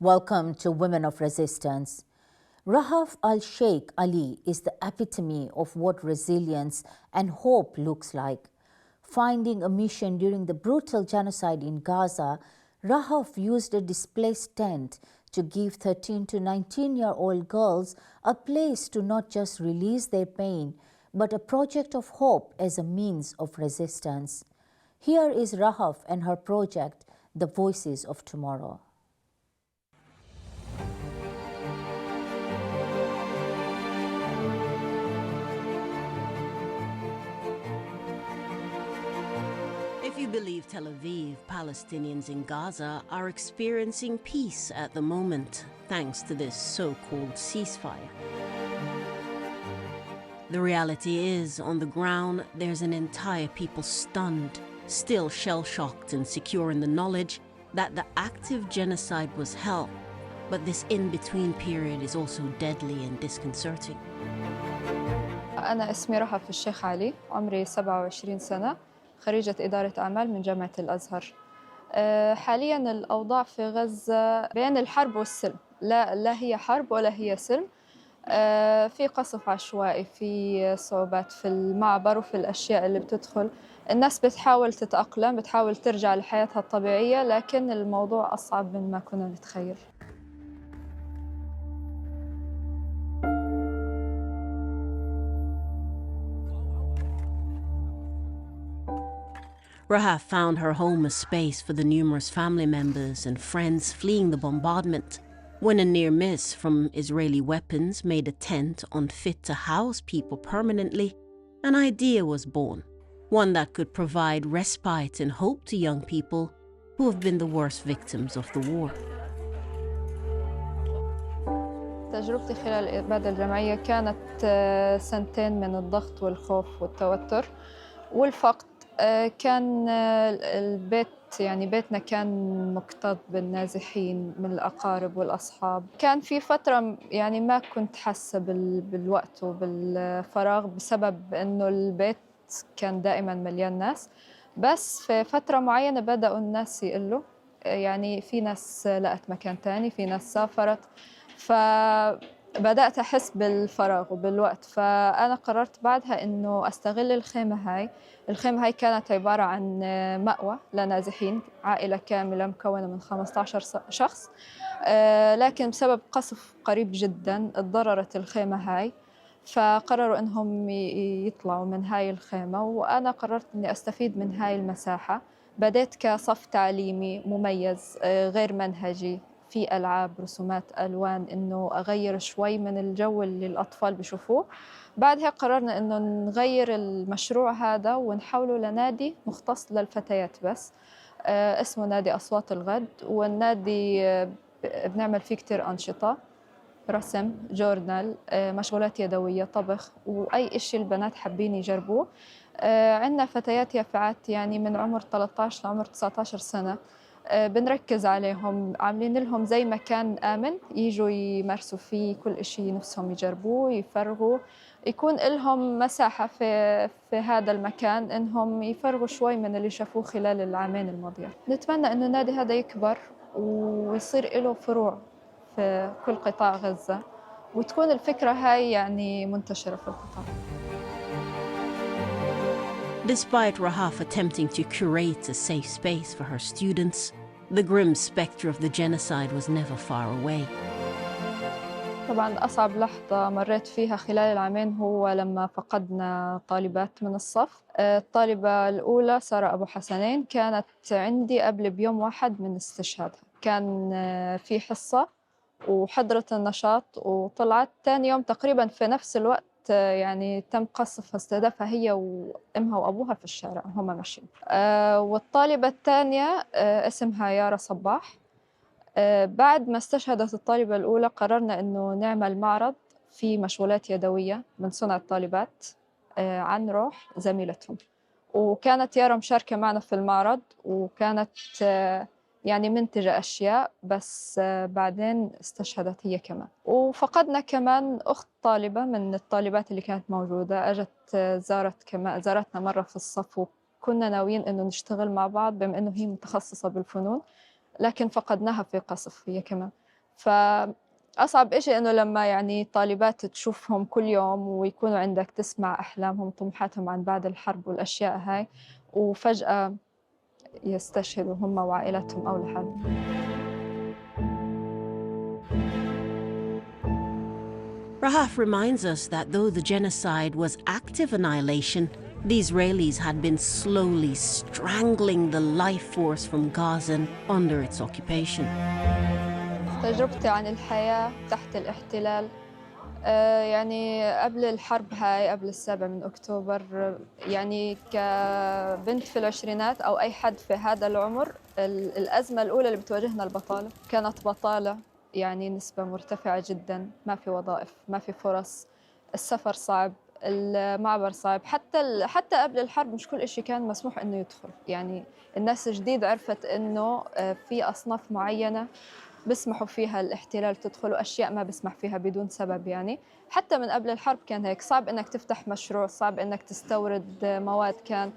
Welcome to Women of Resistance. Rahaf Al-Sheikh Ali is the epitome of what resilience and hope looks like. Finding a mission during the brutal genocide in Gaza, Rahaf used a displaced tent to give 13 to 19-year-old girls a place to not just release their pain, but a project of hope as a means of resistance. Here is Rahaf and her project, The Voices of Tomorrow. If you believe Tel Aviv, Palestinians in Gaza are experiencing peace at the moment, thanks to this so-called ceasefire. The reality is, on the ground, there's an entire people stunned, still shell-shocked and secure in the knowledge that the active genocide was hell. But this in-between period is also deadly and disconcerting. أنا اسمي رهف الشيخ علي، عمري 27 سنة، خريجة إدارة أعمال من جامعة الأزهر. حالياً الأوضاع في غزة بين الحرب والسلم، لا هي حرب ولا هي سلم. في قصف عشوائي، في صعوبات في المعبر وفي الأشياء اللي بتدخل. الناس بتحاول تتأقلم، بتحاول ترجع لحياتها الطبيعية، لكن الموضوع أصعب من ما كنا نتخيل. Rahaf found her home a space for the numerous family members and friends fleeing the bombardment. When a near miss from Israeli weapons made a tent unfit to house people permanently, an idea was born, one that could provide respite and hope to young people who have been the worst victims of the war. تجربتي خلال الإبادة الجماعية كانت سنتين من الضغط والخوف والتوتر والفقد. كان البيت بيتنا كان مكتظ بالنازحين من الأقارب والأصحاب. كان في فترة ما كنت حاسة بالوقت وبالفراغ بسبب إنه البيت كان دائماً مليان ناس. بس في فترة معينة بدأوا الناس يقلوا، في ناس لقت مكان تاني، في ناس سافرت، فبدأت أحس بالفراغ وبالوقت. فأنا قررت بعدها إنه أستغل الخيمة هاي. الخيمة هاي كانت عبارة عن مأوى لنازحين، عائلة كاملة مكونة من 15 شخص، لكن بسبب قصف قريب جداً اتضررت الخيمة هاي، فقرروا إنهم يطلعوا من هاي الخيمة. وأنا قررت إني أستفيد من هاي المساحة. بدأت كصف تعليمي مميز غير منهجي، في ألعاب، رسومات، ألوان، إنه أغير شوي من الجو اللي الأطفال بيشوفوه. بعدها قررنا إنه نغير المشروع هذا ونحوله لنادي مختص للفتيات بس، اسمه نادي أصوات الغد. والنادي بنعمل فيه كتير أنشطة، رسم، جورنال، مشغولات يدوية، طبخ، وأي إشي البنات حابين يجربوه. عندنا فتيات يافعات من عمر 13 لعمر 19 سنة. بنركز عليهم، عاملين لهم زي مكان آمن يجوا يمارسوا فيه كل إشي نفسهم يجربوه، يفرغوا، يكون لهم مساحة في هذا المكان إنهم يفرغوا شوي من اللي شافوه خلال العامين الماضيين. نتمنى إنه النادي هذا يكبر ويصير له فروع في كل قطاع غزة، وتكون الفكرة هاي منتشرة في القطاع. Despite Rahaf attempting to curate a safe space for her students, the grim spectre of the genocide was never far away. طبعاً أصعب لحظة مريت فيها خلال العامين هو لما فقدنا طالبات من الصف. الطالبة الأولى سارة أبو حسنين كانت عندي قبل بيوم واحد من استشهادها. كان في حصة وحضرت النشاط وطلعت تاني يوم تقريباً في نفس الوقت. تم قصفها، استهدفها هي وأمها وأبوها في الشارع هم ماشيين. والطالبة الثانية اسمها يارا صباح. بعد ما استشهدت الطالبة الأولى قررنا إنه نعمل معرض في مشغولات يدوية من صنع الطالبات عن روح زميلتهم. وكانت يارا مشاركة معنا في المعرض، وكانت منتجة أشياء، بس بعدين استشهدت هي كمان. وفقدنا كمان أخت طالبة من الطالبات اللي كانت موجودة، أجت زارتنا مرة في الصف، وكنا ناويين إنه نشتغل مع بعض بما إنه هي متخصصة بالفنون، لكن فقدناها في قصف هي كمان. فأصعب إشي إنه لما يعني طالبات تشوفهم كل يوم ويكونوا عندك تسمع أحلامهم وطموحاتهم عن بعد الحرب والأشياء هاي، وفجأة يستشهدوا هم وعائلتهم أو لحالهم. Rahaf reminds us that though the genocide was active annihilation, the Israelis had been slowly strangling the life force from Gaza under its occupation. تجربتي عن الحياة تحت الاحتلال يعني قبل الحرب هاي، قبل 7 أكتوبر، يعني كبنت في العشرينات أو أي حد في هذا العمر، الأزمة الأولى اللي بتواجهنا البطالة. كانت بطالة يعني نسبة مرتفعة جدا، ما في وظائف، ما في فرص، السفر صعب، المعبر صعب، حتى قبل الحرب مش كل إشي كان مسموح إنه يدخل. يعني الناس جديد عرفت إنه في أصناف معينة بسمحوا فيها الاحتلال تدخل، وأشياء ما بسمح فيها بدون سبب. يعني حتى من قبل الحرب كان هيك، صعب إنك تفتح مشروع، صعب إنك تستورد مواد، كان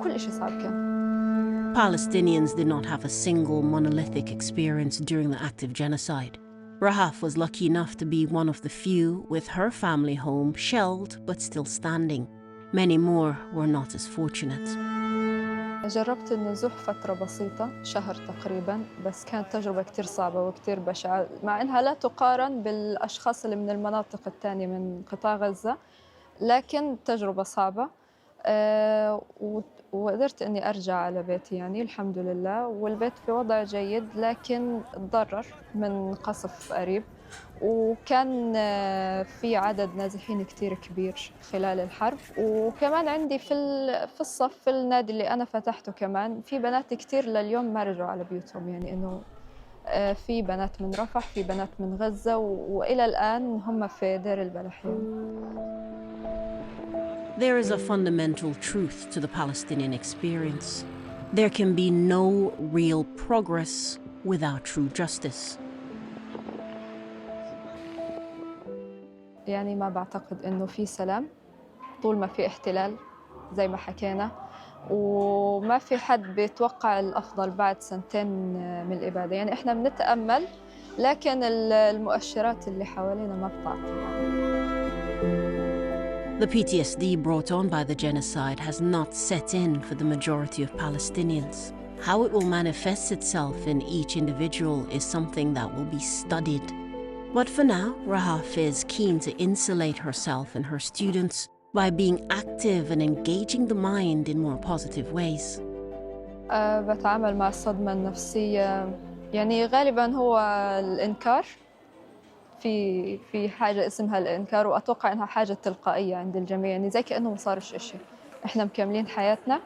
كل إشي صعب كان. Palestinians did not have a single monolithic experience during the active genocide. Rahaf was lucky enough to be one of the few with her family home shelled but still standing. Many more were not as fortunate. جربت النزوح فترة بسيطة، شهر تقريباً، بس كانت تجربة كتير صعبة وكتير بشعة، مع إنها لا تقارن بالأشخاص اللي من المناطق التانية من قطاع غزة، لكن تجربة صعبة. وقدرت إني أرجع على بيتي يعني الحمد لله، والبيت في وضع جيد، لكن تضرر من قصف قريب، وكان في عدد نازحين كتير كبير خلال الحرب. وكمان عندي في الصف في النادي اللي أنا فتحته كمان في بنات كتير لليوم ما رجعوا على بيوتهم. يعني إنه في بنات من رفح، في بنات من غزة، وإلى الآن هم في دير البلح يعني. There is a fundamental truth to the Palestinian experience. There can be no real progress without true justice. يعني ما بعتقد إنه في سلام طول ما في احتلال زي ما حكينا، وما في حد بيتوقع الأفضل بعد 2 من الإبادة. يعني إحنا بنتأمل، لكن المؤشرات اللي حوالينا ما بتعطي يعني. The PTSD brought on by the genocide has not set in for the majority of Palestinians. How it will manifest itself in each individual is something that will be studied. But for now, Rahaf is keen to insulate herself and her students by being active and engaging the mind in more positive ways. بتعامل مع الصدمة النفسية، يعني غالباً هو الإنكار. في حاجة اسمها الإنكار، وأتوقع إنها حاجة تلقائية عند الجميع، يعني زي كأنه ما صارش إشي، إحنا مكملين حياتنا.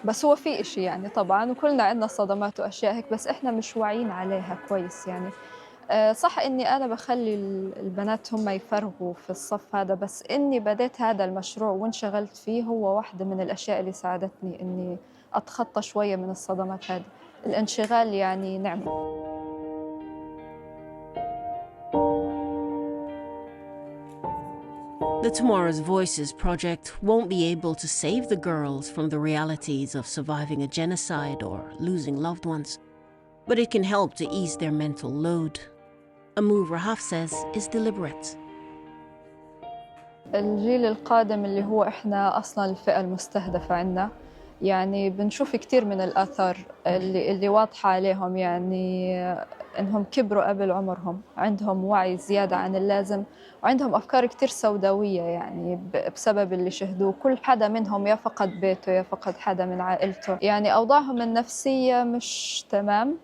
بس هو في إشي يعني طبعاً، وكلنا عندنا صدمات وأشياء هيك، بس إحنا مش واعيين عليها كويس يعني. صح إني أنا بخلي البنات هم يفرغوا في الصف هذا، بس إني بديت هذا المشروع وانشغلت فيه هو واحدة من الأشياء اللي ساعدتني إني أتخطى شوية من الصدمات هذه. الانشغال يعني نعمة. The Tomorrow's Voices project won't be able to save the girls from the realities of surviving a genocide or losing loved ones, but it can help to ease their mental load. A move Rahaf says is deliberate. الجيل القادم اللي هو إحنا أصلاً الفئة المستهدفة عنا، يعني بنشوف كتير من الآثار اللي واضحة عليهم، يعني إنهم كبروا قبل عمرهم، عندهم وعي زيادة عن اللازم، وعندهم أفكار كتير سوداوية يعني بسبب اللي شهدوه. كل حدا منهم يا فقد بيته يا فقد حدا من عائلته، يعني أوضاعهم النفسية مش تمام،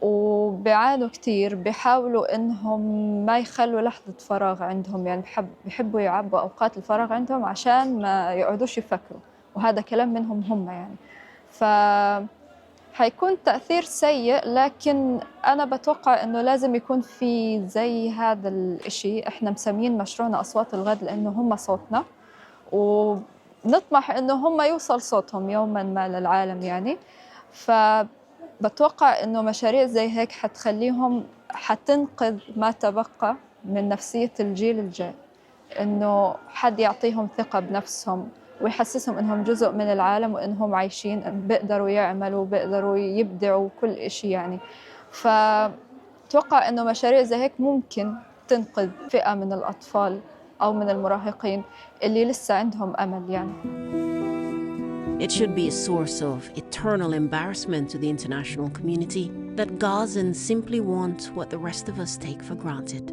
وبيعانوا كتير، بيحاولوا إنهم ما يخلوا لحظة فراغ عندهم، يعني بيحبوا يعبوا أوقات الفراغ عندهم عشان ما يقعدوش يفكروا، وهذا كلام منهم هم يعني. حيكون تأثير سيء، لكن أنا بتوقع إنه لازم يكون في زي هذا الإشي. إحنا مسميين مشروعنا أصوات الغد لأنه هم صوتنا، ونطمح إنه هم يوصل صوتهم يوماً ما للعالم يعني. بتوقع إنه مشاريع زي هيك حتخليهم، حتنقذ ما تبقى من نفسية الجيل الجاي، إنه حد يعطيهم ثقة بنفسهم ويحسسهم إنهم جزء من العالم، وإنهم عايشين، بيقدروا يعملوا، بيقدروا يبدعوا كل إشي يعني. أتوقع إنه مشاريع زي هيك ممكن تنقذ فئة من الأطفال أو من المراهقين اللي لسه عندهم أمل يعني. It should be a source of eternal embarrassment to the international community that Gazans simply want what the rest of us take for granted.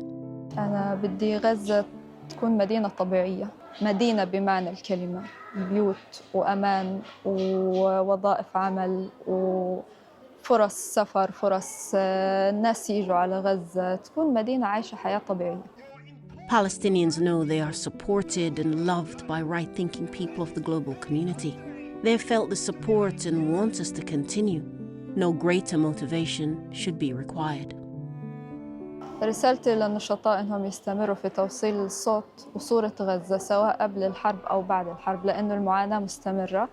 أنا بدي غزة تكون مدينة طبيعية، مدينة بمعنى الكلمة، بيوت وأمان ووظائف عمل وفرص سفر، فرص الناس يجوا على غزة، تكون مدينة عايشة حياة طبيعية. Palestinians know they are supported and loved by right-thinking people of the global community. They have felt the support and want us to continue. No greater motivation should be required. رسالتي للنشطاء إنهم يستمروا في توصيل الصوت وصورة غزة سواء قبل الحرب أو بعد الحرب، لأنه المعاناة مستمرة،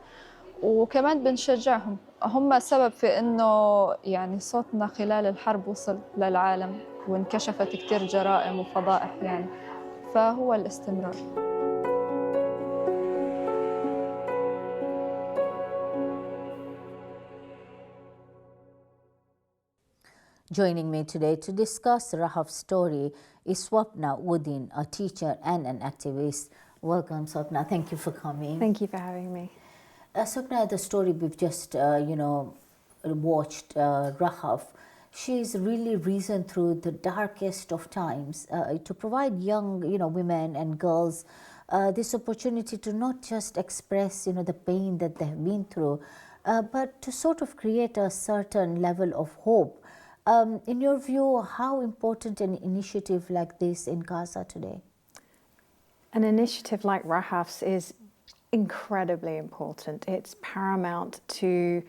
وكمان بنشجعهم. هم سبب في إنه يعني صوتنا خلال الحرب وصل للعالم وانكشفت كتير جرائم وفضائح يعني، فهو الاستمرار. Joining me today to discuss Rahaf's story is Swapna Uddin, a teacher and an activist. Welcome, Swapna. Thank you for coming. Thank you for having me. Swapna, the story we've just, watched, Rahaf, she's really risen through the darkest of times to provide young, women and girls this opportunity to not just express, the pain that they have been through, but to sort of create a certain level of hope. In your view, how important an initiative like this in Gaza today? An initiative like Rahaf's is incredibly important. It's paramount to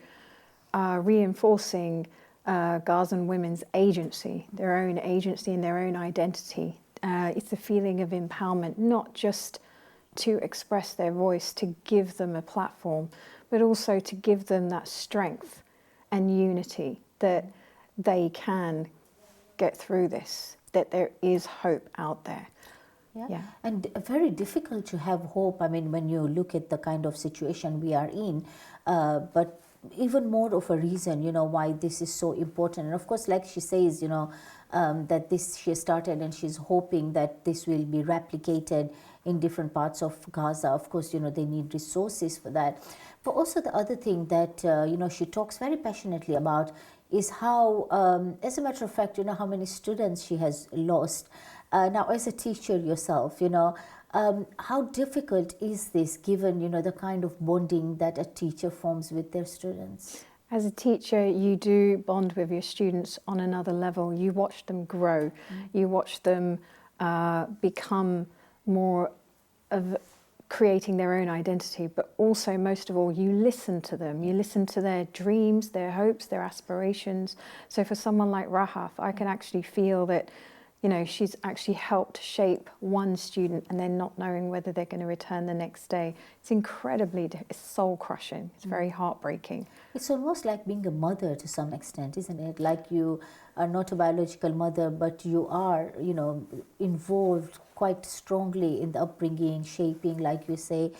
reinforcing Gazan women's agency, their own agency and their own identity. It's a feeling of empowerment, not just to express their voice, to give them a platform, but also to give them that strength and unity that they can get through this, that there is hope out there. Yeah. And very difficult to have hope, when you look at the kind of situation we are in, but even more of a reason, why this is so important. And of course, like she says, that this she started and she's hoping that this will be replicated in different parts of Gaza. Of course, they need resources for that. But also the other thing that, she talks very passionately about is how, as a matter of fact, how many students she has lost. Now, as a teacher yourself, how difficult is this given, the kind of bonding that a teacher forms with their students? As a teacher, you do bond with your students on another level. You watch them grow. You watch them become more of creating their own identity, but also, most of all, you listen to them. You listen to their dreams, their hopes, their aspirations. So for someone like Rahaf, I can actually feel that, she's actually helped shape one student and then not knowing whether they're going to return the next day. It's it's soul-crushing. It's very heartbreaking. It's almost like being a mother to some extent, isn't it? Like you are not a biological mother, but you are, involved quite strongly in the upbringing, shaping, like you say.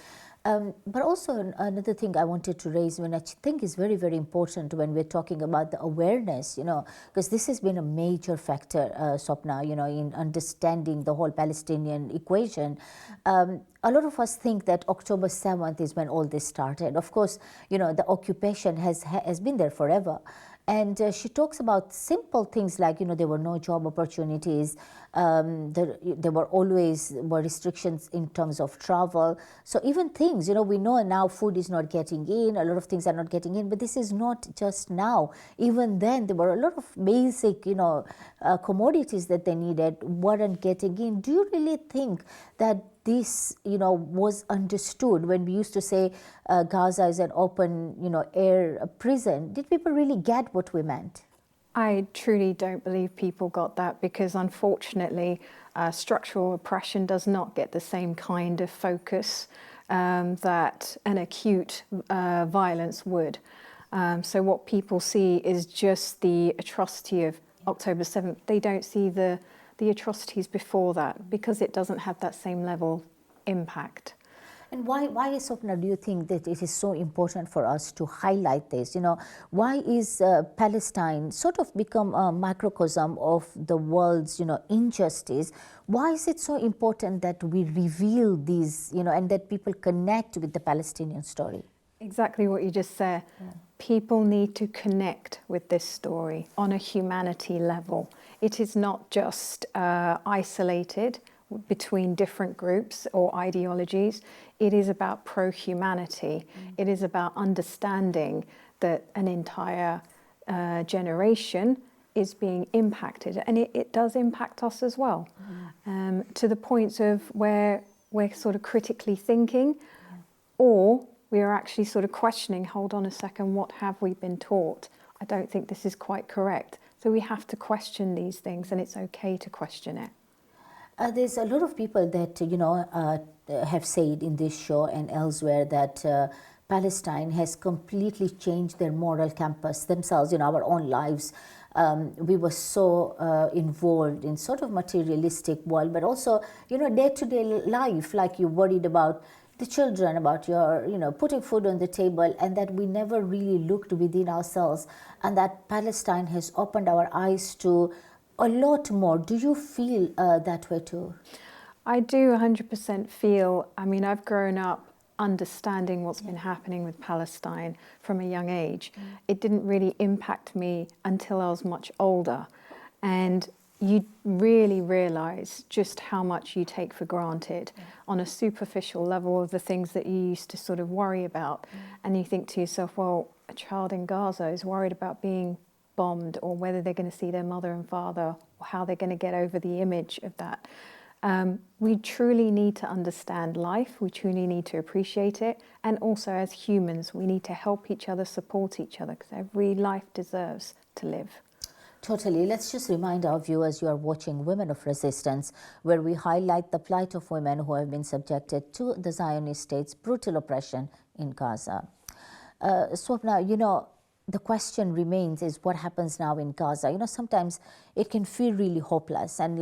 But also another thing I wanted to raise, I think is very, very important when we're talking about the awareness, because this has been a major factor, Swapna, in understanding the whole Palestinian equation. A lot of us think that October 7th is when all this started. Of course, the occupation has been there forever. And she talks about simple things like, there were no job opportunities, there were always restrictions in terms of travel. So even things, we know now food is not getting in, a lot of things are not getting in, but this is not just now. Even then, there were a lot of basic, commodities that they needed weren't getting in. Do you really think that this, was understood when we used to say Gaza is an open, air prison? Did people really get what we meant? I truly don't believe people got that because, unfortunately, structural oppression does not get the same kind of focus that an acute violence would. So what people see is just the atrocity of October 7th. They don't see the atrocities before that because it doesn't have that same level impact. And why, Swapna, do you think that it is so important for us to highlight this? Why is Palestine sort of become a microcosm of the world's, injustice? Why is it so important that we reveal these, and that people connect with the Palestinian story? Exactly what you just said. Yeah. People need to connect with this story on a humanity level. It is not just isolated between different groups or ideologies. It is about pro-humanity. It is about understanding that an entire generation is being impacted, and it does impact us as well, to the point of where we're sort of critically thinking, or we are actually sort of questioning, hold on a second, what have we been taught? I don't think this is quite correct. So we have to question these things, and it's okay to question it. There's a lot of people that, have said in this show and elsewhere that Palestine has completely changed their moral compass themselves in our own lives. We were so involved in sort of materialistic world, but also, day-to-day life, like you worried about the children, about your, putting food on the table, and that we never really looked within ourselves, and that Palestine has opened our eyes to a lot more. Do you feel that way too? I do 100% feel, I've grown up understanding what's been happening with Palestine from a young age. It didn't really impact me until I was much older. And you really realize just how much you take for granted on a superficial level of the things that you used to sort of worry about. And you think to yourself, well, a child in Gaza is worried about being bombed, or whether they're going to see their mother and father, or how they're going to get over the image of that. We truly need to understand life, we truly need to appreciate it, and also as humans we need to help each other, support each other, because every life deserves to live. Totally. Let's just remind our viewers you are watching Women of Resistance, where we highlight the plight of women who have been subjected to the Zionist state's brutal oppression in Gaza. Swapna, the question remains is what happens now in Gaza. Sometimes it can feel really hopeless, and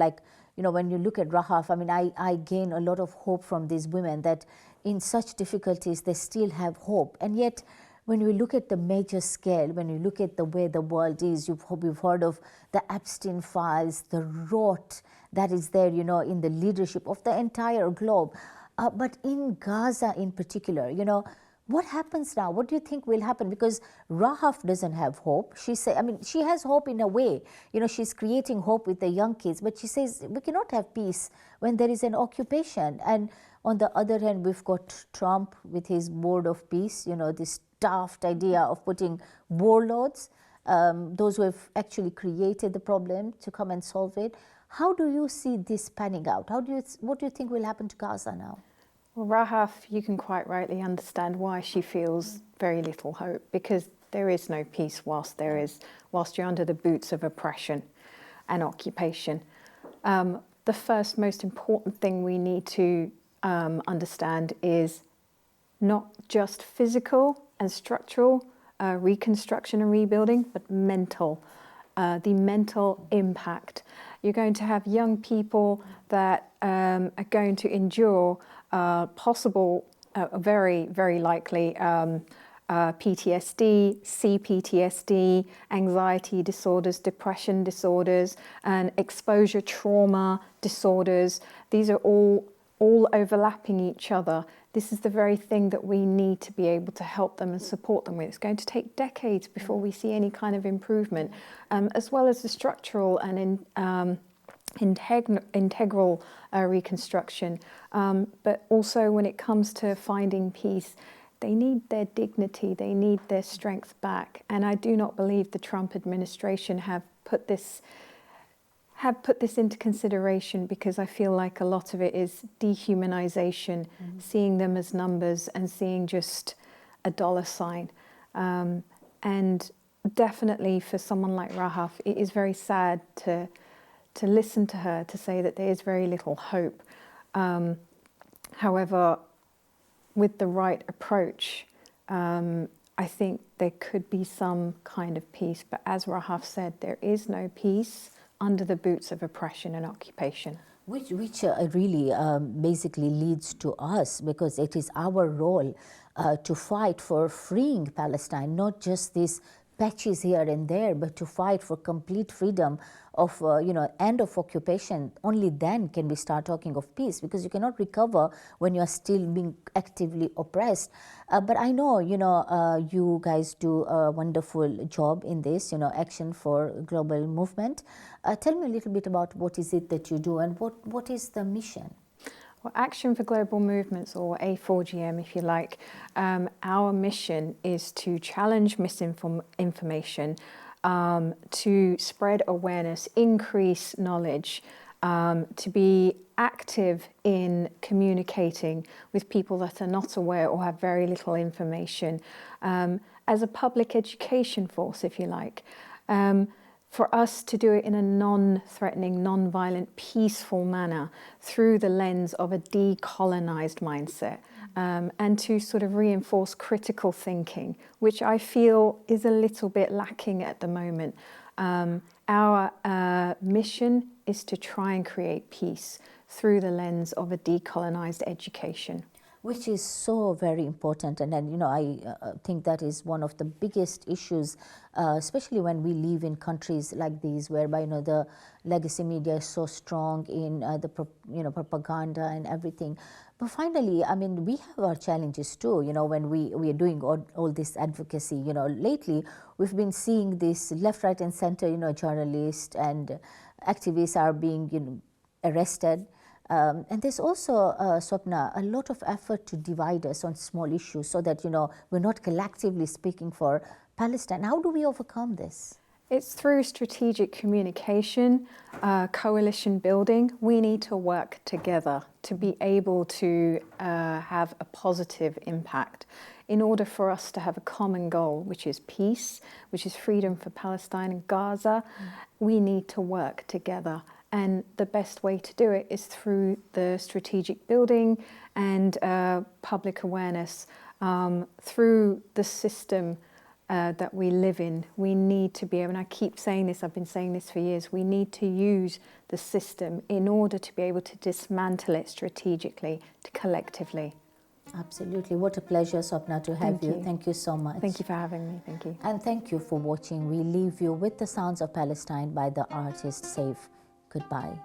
when you look at Rahaf, I gain a lot of hope from these women that in such difficulties they still have hope. And yet when we look at the major scale, when you look at the way the world is, we've heard of the Epstein files, the rot that is there, in the leadership of the entire globe. But in Gaza in particular, what happens now? What do you think will happen? Because Rahaf doesn't have hope. She has hope in a way. She's creating hope with the young kids, but she says we cannot have peace when there is an occupation. And on the other hand, we've got Trump with his board of peace, this daft idea of putting warlords, those who have actually created the problem, to come and solve it. How do you see this panning out? What do you think will happen to Gaza now? Well, Rahaf, you can quite rightly understand why she feels very little hope, because there is no peace whilst you're under the boots of oppression and occupation. The first most important thing we need to understand is not just physical and structural reconstruction and rebuilding, but mental, the mental impact. You're going to have young people that are going to endure very, very likely PTSD, CPTSD, anxiety disorders, depression disorders, and exposure trauma disorders. These are all overlapping each other. This is the very thing that we need to be able to help them and support them with. It's going to take decades before we see any kind of improvement, as well as the structural and integral reconstruction. But also when it comes to finding peace, they need their dignity, they need their strength back. And I do not believe the Trump administration have put this into consideration, because I feel like a lot of it is dehumanization, seeing them as numbers and seeing just a dollar sign. And definitely for someone like Rahaf, it is very sad to listen to her, to say that there is very little hope. However, with the right approach, I think there could be some kind of peace. But as Rahaf said, there is no peace under the boots of oppression and occupation. Which really basically leads to us, because it is our role to fight for freeing Palestine, not just these patches here and there, but to fight for complete freedom of, end of occupation. Only then can we start talking of peace, because you cannot recover when you are still being actively oppressed. But I know, you guys do a wonderful job in this, Action for Global Movement. Tell me a little bit about what is it that you do, and what is the mission? Well, Action for Global Movements, or A4GM if you like, our mission is to challenge misinformation, to spread awareness, increase knowledge, to be active in communicating with people that are not aware or have very little information, as a public education force, if you like. For us to do it in a non-threatening, non-violent, peaceful manner through the lens of a decolonized mindset, and to sort of reinforce critical thinking, which I feel is a little bit lacking at the moment. Our mission is to try and create peace through the lens of a decolonized education. Which is so very important, and then I think that is one of the biggest issues, especially when we live in countries like these, whereby the legacy media is so strong in the propaganda and everything. But finally, I mean, we have our challenges too. When we are doing all this advocacy, lately we've been seeing this left, right, and center, journalists and activists are being arrested. And there's also, Swapna, a lot of effort to divide us on small issues, so that, we're not collectively speaking for Palestine. How do we overcome this? It's through strategic communication, coalition building. We need to work together to be able to have a positive impact. In order for us to have a common goal, which is peace, which is freedom for Palestine and Gaza, we need to work together. And the best way to do it is through the strategic building and public awareness, through the system that we live in. We need to be able, and I keep saying this, I've been saying this for years, we need to use the system in order to be able to dismantle it strategically, collectively. Absolutely. What a pleasure, Swapna, to have you. Thank you so much. Thank you for having me. Thank you. And thank you for watching. We leave you with the sounds of Palestine by the artist Saif. Goodbye.